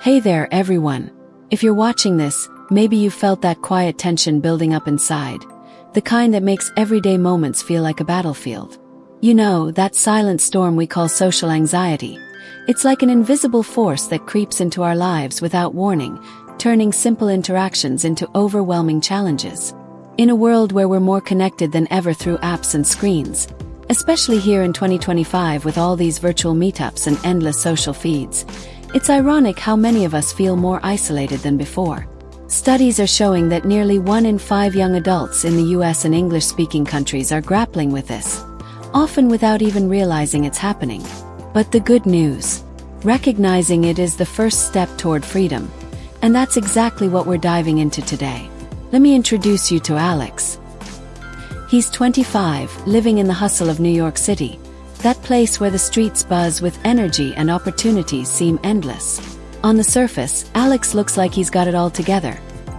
Hey there, everyone. If you're watching this, maybe you felt that quiet tension building up inside, the kind that makes everyday moments feel like a battlefield. You know, that silent storm we call social anxiety. It's like an invisible force that creeps into our lives without warning, turning simple interactions into overwhelming challenges. In a world where we're more connected than ever through apps and screens, especially here in 2025 with all these virtual meetups and endless social feeds, it's ironic how many of us feel more isolated than before. Studies are showing that nearly 1 in 5 young adults in the US and English-speaking countries are grappling with this, often without even realizing it's happening. But the good news: recognizing it is the first step toward freedom. And that's exactly what we're diving into today. Let me introduce you to Alex. He's 25, living in the hustle of New York City, that place where the streets buzz with energy and opportunities seem endless. On the surface, Alex looks like he's got it all together.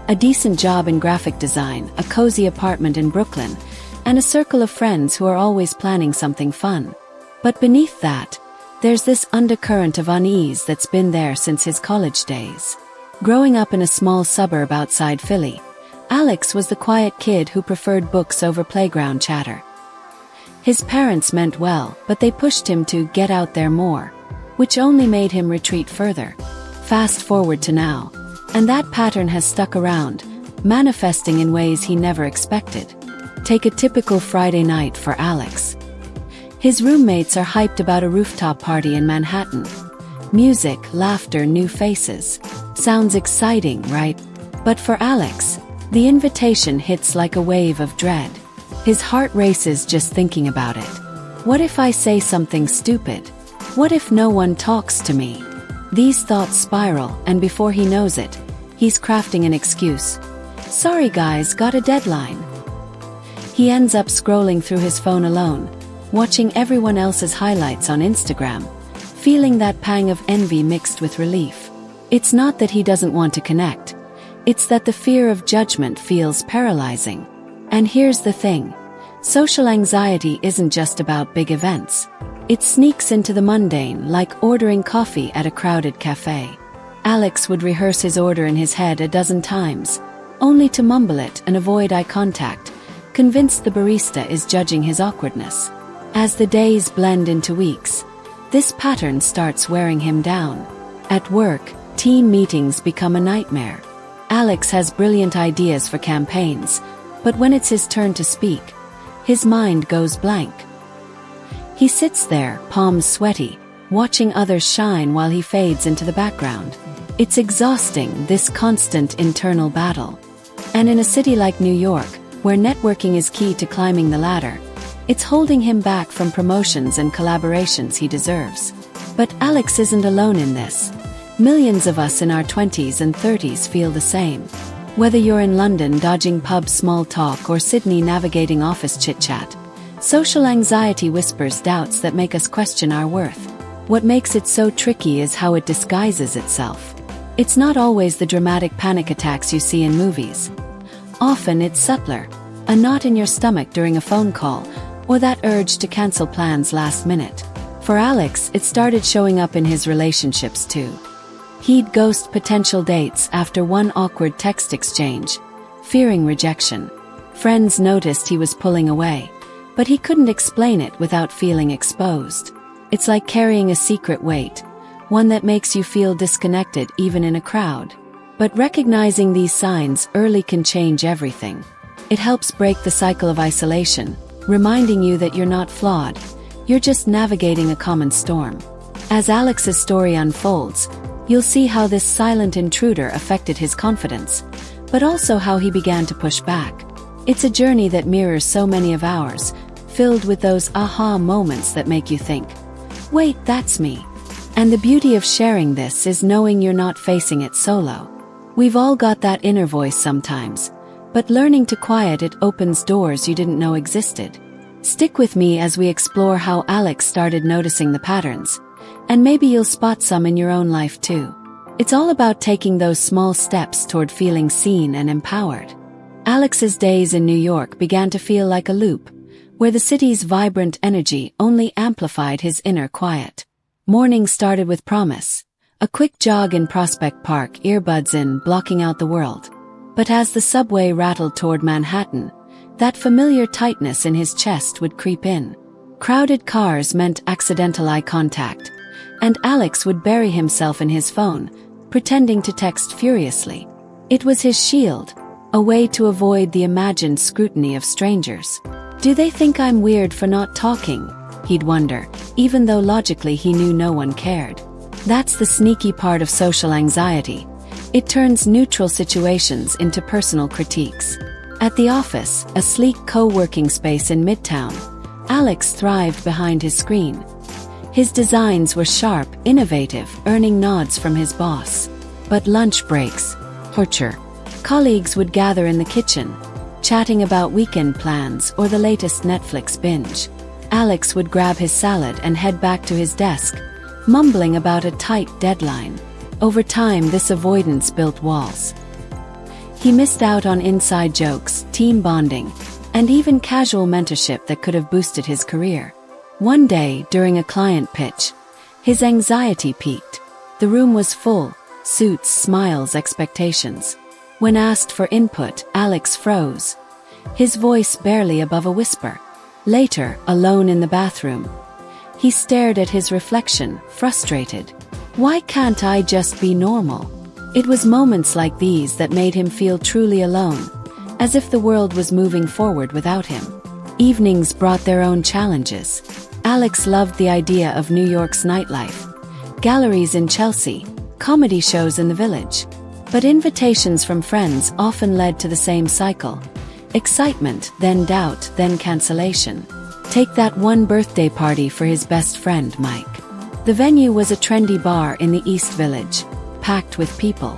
A decent job in graphic design, a cozy apartment in Brooklyn, and a circle of friends who are always planning something fun. But beneath that, there's this undercurrent of unease that's been there since his college days. Growing up in a small suburb outside Philly, Alex was the quiet kid who preferred books over playground chatter. His parents meant well, but they pushed him to get out there more, which only made him retreat further. Fast forward to now, and that pattern has stuck around, manifesting in ways he never expected. Take a typical Friday night for Alex. His roommates are hyped about a rooftop party in Manhattan. Music, laughter, new faces. Sounds exciting, right? But for Alex, the invitation hits like a wave of dread. His heart races just thinking about it. What if I say something stupid? What if no one talks to me? These thoughts spiral, and before he knows it, he's crafting an excuse. Sorry guys, got a deadline. He ends up scrolling through his phone alone, watching everyone else's highlights on Instagram, feeling that pang of envy mixed with relief. It's not that he doesn't want to connect. It's that the fear of judgment feels paralyzing. And here's the thing: social anxiety isn't just about big events. It sneaks into the mundane, like ordering coffee at a crowded cafe. Alex would rehearse his order in his head a dozen times, only to mumble it and avoid eye contact, convinced the barista is judging his awkwardness. As the days blend into weeks, this pattern starts wearing him down. At work, team meetings become a nightmare. Alex has brilliant ideas for campaigns, but when it's his turn to speak, his mind goes blank. He sits there, palms sweaty, watching others shine while he fades into the background. It's exhausting, this constant internal battle. And in a city like New York, where networking is key to climbing the ladder, it's holding him back from promotions and collaborations he deserves. But Alex isn't alone in this. Millions of us in our 20s and 30s feel the same. Whether you're in London dodging pub small talk or Sydney navigating office chit-chat, social anxiety whispers doubts that make us question our worth. What makes it so tricky is how it disguises itself. It's not always the dramatic panic attacks you see in movies. Often it's subtler: a knot in your stomach during a phone call, or that urge to cancel plans last minute. For Alex, it started showing up in his relationships too. He'd ghost potential dates after one awkward text exchange, fearing rejection. Friends noticed he was pulling away, but he couldn't explain it without feeling exposed. It's like carrying a secret weight, one that makes you feel disconnected even in a crowd. But recognizing these signs early can change everything. It helps break the cycle of isolation, reminding you that you're not flawed, you're just navigating a common storm. As Alex's story unfolds, you'll see how this silent intruder affected his confidence, but also how he began to push back. It's a journey that mirrors so many of ours, filled with those aha moments that make you think, wait, that's me. And the beauty of sharing this is knowing you're not facing it solo. We've all got that inner voice sometimes, but learning to quiet it opens doors you didn't know existed. Stick with me as we explore how Alex started noticing the patterns, and maybe you'll spot some in your own life too. It's all about taking those small steps toward feeling seen and empowered. Alex's days in New York began to feel like a loop, where the city's vibrant energy only amplified his inner quiet. Morning started with promise: A quick jog in Prospect Park, earbuds in, blocking out the world. But as the subway rattled toward Manhattan, that familiar tightness in his chest would creep in. Crowded cars meant accidental eye contact, and Alex would bury himself in his phone, pretending to text furiously. It was his shield, a way to avoid the imagined scrutiny of strangers. Do they think I'm weird for not talking? He'd wonder, even though logically he knew no one cared. That's the sneaky part of social anxiety. It turns neutral situations into personal critiques. At the office, a sleek co-working space in Midtown, Alex thrived behind his screen. His designs were sharp, innovative, earning nods from his boss. But lunch breaks, torture. Colleagues would gather in the kitchen, chatting about weekend plans or the latest Netflix binge. Alex would grab his salad and head back to his desk, mumbling about a tight deadline. Over time, this avoidance built walls. He missed out on inside jokes, team bonding, and even casual mentorship that could have boosted his career. One day, during a client pitch, his anxiety peaked. The room was full, suits, smiles, expectations. When asked for input, Alex froze, his voice barely above a whisper. Later, alone in the bathroom, he stared at his reflection, frustrated. Why can't I just be normal? It was moments like these that made him feel truly alone, as if the world was moving forward without him. Evenings brought their own challenges. Alex loved the idea of New York's nightlife, galleries in Chelsea, comedy shows in the Village. But invitations from friends often led to the same cycle. Excitement, then doubt, then cancellation. Take that one birthday party for his best friend, Mike. The venue was a trendy bar in the East Village, packed with people.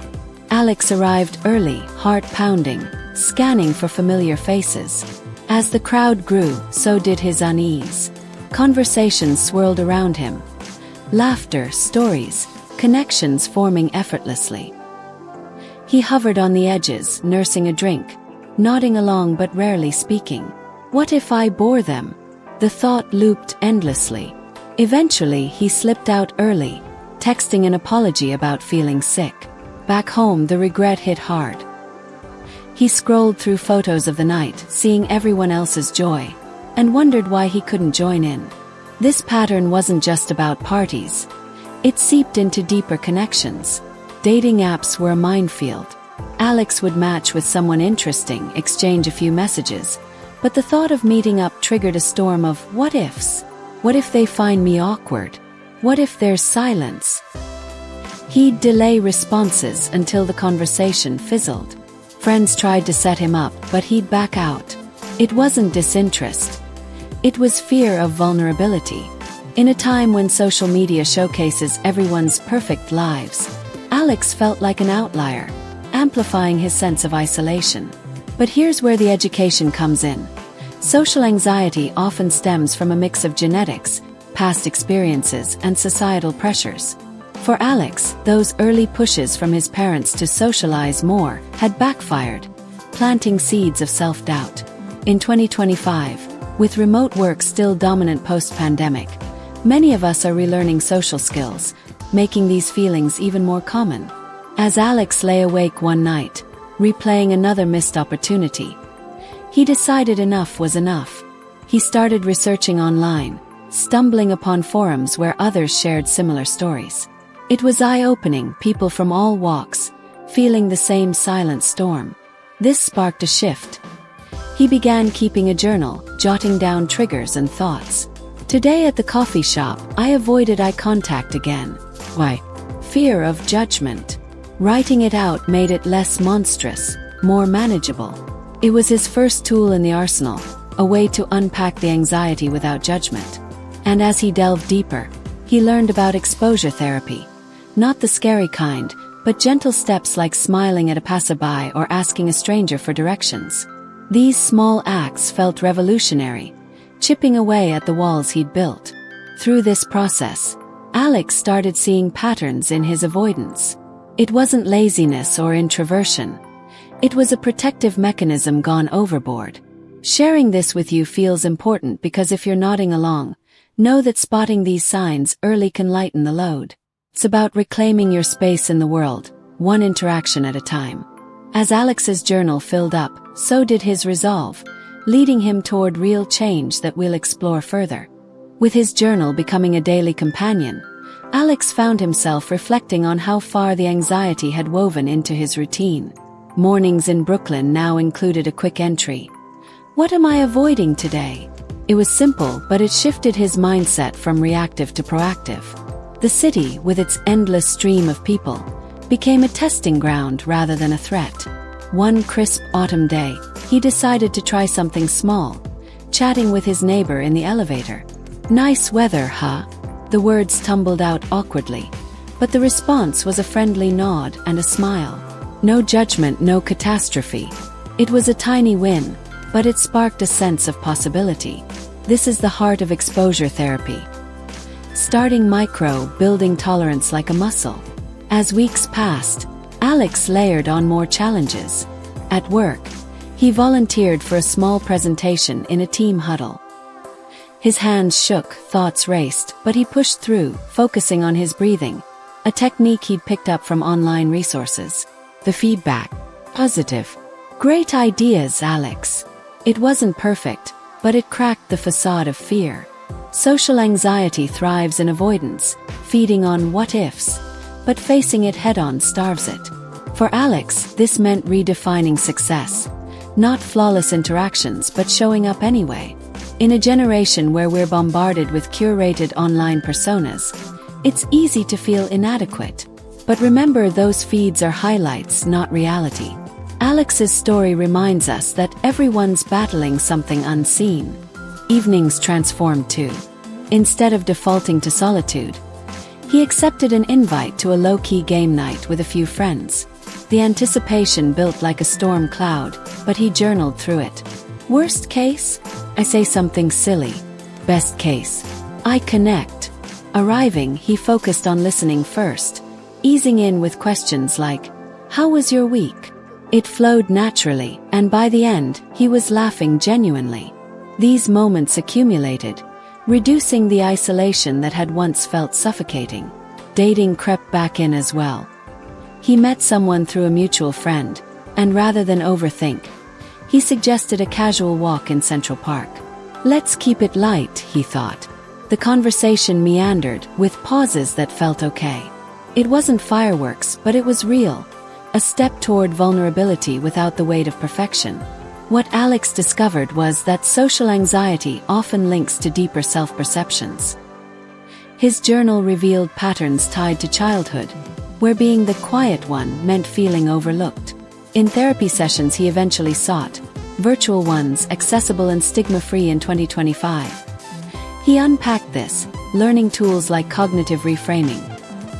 Alex arrived early, heart pounding, scanning for familiar faces. As the crowd grew, so did his unease. Conversations swirled around him. Laughter, stories, connections forming effortlessly. He hovered on the edges, nursing a drink, nodding along but rarely speaking. What if I bore them? The thought looped endlessly. Eventually, he slipped out early, texting an apology about feeling sick. Back home, the regret hit hard. He scrolled through photos of the night, seeing everyone else's joy, and wondered why he couldn't join in. This pattern wasn't just about parties. It seeped into deeper connections. Dating apps were a minefield. Alex would match with someone interesting, exchange a few messages, but the thought of meeting up triggered a storm of what-ifs. What if they find me awkward? What if there's silence? He'd delay responses until the conversation fizzled. Friends tried to set him up, but he'd back out. It wasn't disinterest. It was fear of vulnerability. In a time when social media showcases everyone's perfect lives, Alex felt like an outlier, amplifying his sense of isolation. But here's where the education comes in. Social anxiety often stems from a mix of genetics, past experiences, and societal pressures. For Alex, those early pushes from his parents to socialize more had backfired, planting seeds of self-doubt. In 2025, with remote work still dominant post-pandemic, many of us are relearning social skills, making these feelings even more common. As Alex lay awake one night, replaying another missed opportunity, he decided enough was enough. He started researching online, stumbling upon forums where others shared similar stories. It was eye-opening, people from all walks, feeling the same silent storm. This sparked a shift. He began keeping a journal, jotting down triggers and thoughts. Today at the coffee shop, I avoided eye contact again. Why? Fear of judgment. Writing it out made it less monstrous, more manageable. It was his first tool in the arsenal, a way to unpack the anxiety without judgment. And as he delved deeper, he learned about exposure therapy. Not the scary kind, but gentle steps like smiling at a passerby or asking a stranger for directions. These small acts felt revolutionary, chipping away at the walls he'd built. Through this process, Alex started seeing patterns in his avoidance. It wasn't laziness or introversion. It was a protective mechanism gone overboard. Sharing this with you feels important because if you're nodding along, know that spotting these signs early can lighten the load. It's about reclaiming your space in the world, one interaction at a time. As Alex's journal filled up, so did his resolve, leading him toward real change that we'll explore further. With his journal becoming a daily companion, Alex found himself reflecting on how far the anxiety had woven into his routine. Mornings in Brooklyn now included a quick entry. "What am I avoiding today?" It was simple, but it shifted his mindset from reactive to proactive. The city, with its endless stream of people, became a testing ground rather than a threat. One crisp autumn day, he decided to try something small, chatting with his neighbor in the elevator. "Nice weather, huh?" The words tumbled out awkwardly, but the response was a friendly nod and a smile. No judgment, no catastrophe. It was a tiny win, but it sparked a sense of possibility. This is the heart of exposure therapy. Starting micro, building tolerance like a muscle. As weeks passed, Alex layered on more challenges. At work, he volunteered for a small presentation in a team huddle. His hands shook, thoughts raced, but he pushed through, focusing on his breathing, a technique he'd picked up from online resources. The feedback: positive. "Great ideas, Alex." It wasn't perfect, but it cracked the facade of fear. Social anxiety thrives in avoidance, feeding on what-ifs, but facing it head-on starves it. For Alex, this meant redefining success. Not flawless interactions, but showing up anyway. In a generation where we're bombarded with curated online personas, it's easy to feel inadequate. But remember, those feeds are highlights, not reality. Alex's story reminds us that everyone's battling something unseen. Evenings transformed too. Instead of defaulting to solitude, he accepted an invite to a low-key game night with a few friends. The anticipation built like a storm cloud, but he journaled through it. Worst case? I say something silly. Best case? I connect. Arriving, he focused on listening first, easing in with questions like, "How was your week?" It flowed naturally, and by the end, he was laughing genuinely. These moments accumulated, reducing the isolation that had once felt suffocating. Dating crept back in as well. He met someone through a mutual friend, and rather than overthink, he suggested a casual walk in Central Park. "Let's keep it light," he thought. The conversation meandered, with pauses that felt okay. It wasn't fireworks, but it was real. A step toward vulnerability without the weight of perfection. What Alex discovered was that social anxiety often links to deeper self-perceptions. His journal revealed patterns tied to childhood, where being the quiet one meant feeling overlooked. In therapy sessions he eventually sought, virtual ones accessible and stigma-free in 2025. He unpacked this, learning tools like cognitive reframing.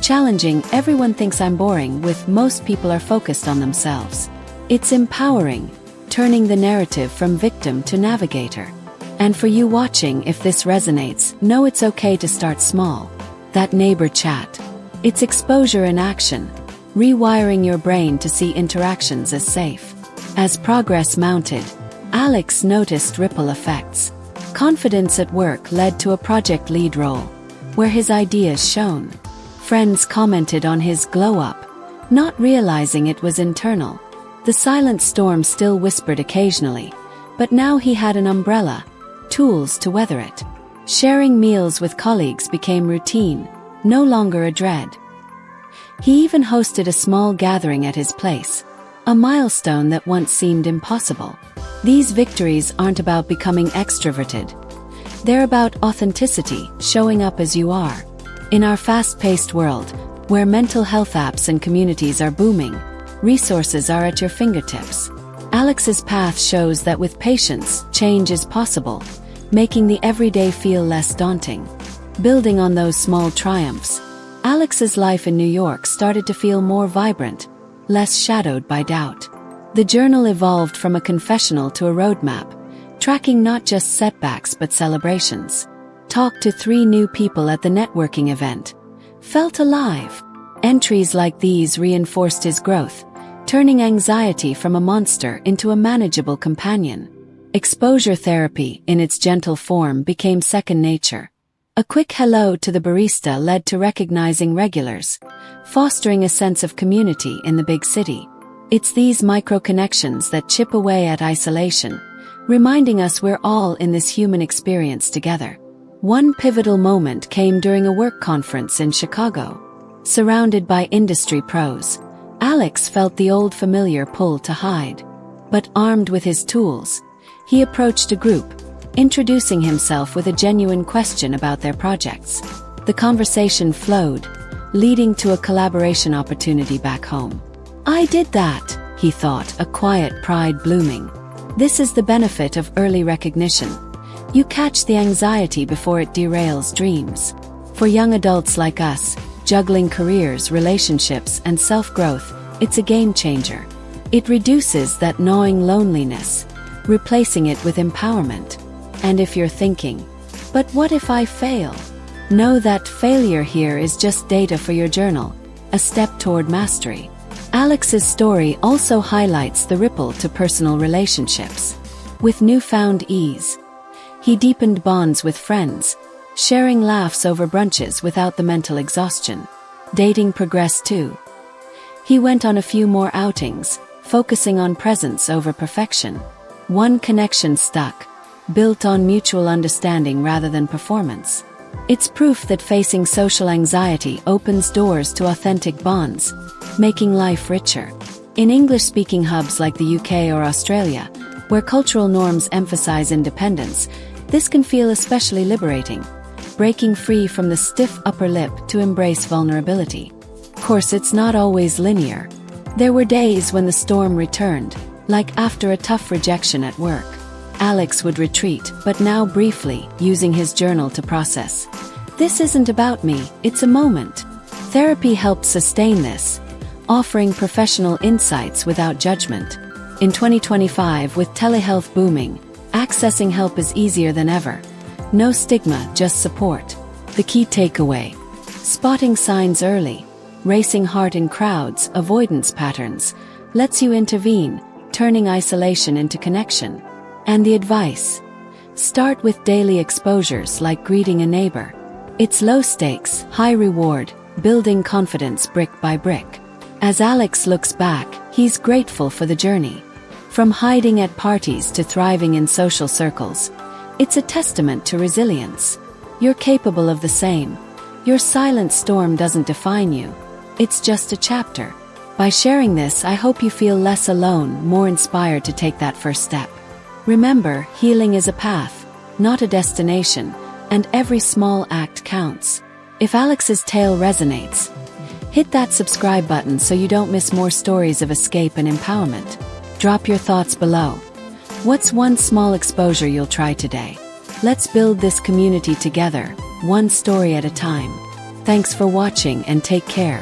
Challenging "everyone thinks I'm boring" with "most people are focused on themselves." It's empowering, turning the narrative from victim to navigator. And for you watching, if this resonates, know it's okay to start small. That neighbor chat. It's exposure in action, rewiring your brain to see interactions as safe. As progress mounted, Alex noticed ripple effects. Confidence at work led to a project lead role, where his ideas shone. Friends commented on his glow-up, not realizing it was internal. The silent storm still whispered occasionally, but now he had an umbrella, tools to weather it. Sharing meals with colleagues became routine, no longer a dread. He even hosted a small gathering at his place, a milestone that once seemed impossible. These victories aren't about becoming extroverted. They're about authenticity, showing up as you are. In our fast-paced world, where mental health apps and communities are booming, resources are at your fingertips. Alex's path shows that with patience, change is possible, making the everyday feel less daunting. Building on those small triumphs, Alex's life in New York started to feel more vibrant, less shadowed by doubt. The journal evolved from a confessional to a roadmap, tracking not just setbacks but celebrations. Talked to 3 new people at the networking event. Felt alive. Entries like these reinforced his growth, turning anxiety from a monster into a manageable companion. Exposure therapy, in its gentle form, became second nature. A quick hello to the barista led to recognizing regulars, fostering a sense of community in the big city. It's these micro-connections that chip away at isolation, reminding us we're all in this human experience together. One pivotal moment came during a work conference in Chicago. Surrounded by industry pros, Alex felt the old familiar pull to hide. But armed with his tools, he approached a group, introducing himself with a genuine question about their projects. The conversation flowed, leading to a collaboration opportunity back home. "I did that," he thought, a quiet pride blooming. This is the benefit of early recognition. You catch the anxiety before it derails dreams. For young adults like us, juggling careers, relationships, and self-growth, it's a game changer. It reduces that gnawing loneliness, replacing it with empowerment. And if you're thinking, "But what if I fail?" Know that failure here is just data for your journal, a step toward mastery. Alex's story also highlights the ripple to personal relationships. With newfound ease, he deepened bonds with friends, sharing laughs over brunches without the mental exhaustion. Dating progressed too. He went on a few more outings, focusing on presence over perfection. One connection stuck, built on mutual understanding rather than performance. It's proof that facing social anxiety opens doors to authentic bonds, making life richer. In English-speaking hubs like the UK or Australia, where cultural norms emphasize independence, this can feel especially liberating, breaking free from the stiff upper lip to embrace vulnerability. Of course, it's not always linear. There were days when the storm returned, like after a tough rejection at work. Alex would retreat, but now briefly, using his journal to process. "This isn't about me, it's a moment." Therapy helped sustain this, offering professional insights without judgment. In 2025, with telehealth booming, accessing help is easier than ever. No stigma, just support. The key takeaway: spotting signs early, racing heart in crowds, avoidance patterns, lets you intervene, turning isolation into connection. And the advice: start with daily exposures like greeting a neighbor. It's low stakes, high reward, building confidence brick by brick. As Alex looks back, he's grateful for the journey. From hiding at parties to thriving in social circles, it's a testament to resilience. You're capable of the same. Your silent storm doesn't define you. It's just a chapter. By sharing this, I hope you feel less alone, more inspired to take that first step. Remember, healing is a path, not a destination, and every small act counts. If Alex's tale resonates, hit that subscribe button so you don't miss more stories of escape and empowerment. Drop your thoughts below. What's one small exposure you'll try today? Let's build this community together, one story at a time. Thanks for watching and take care.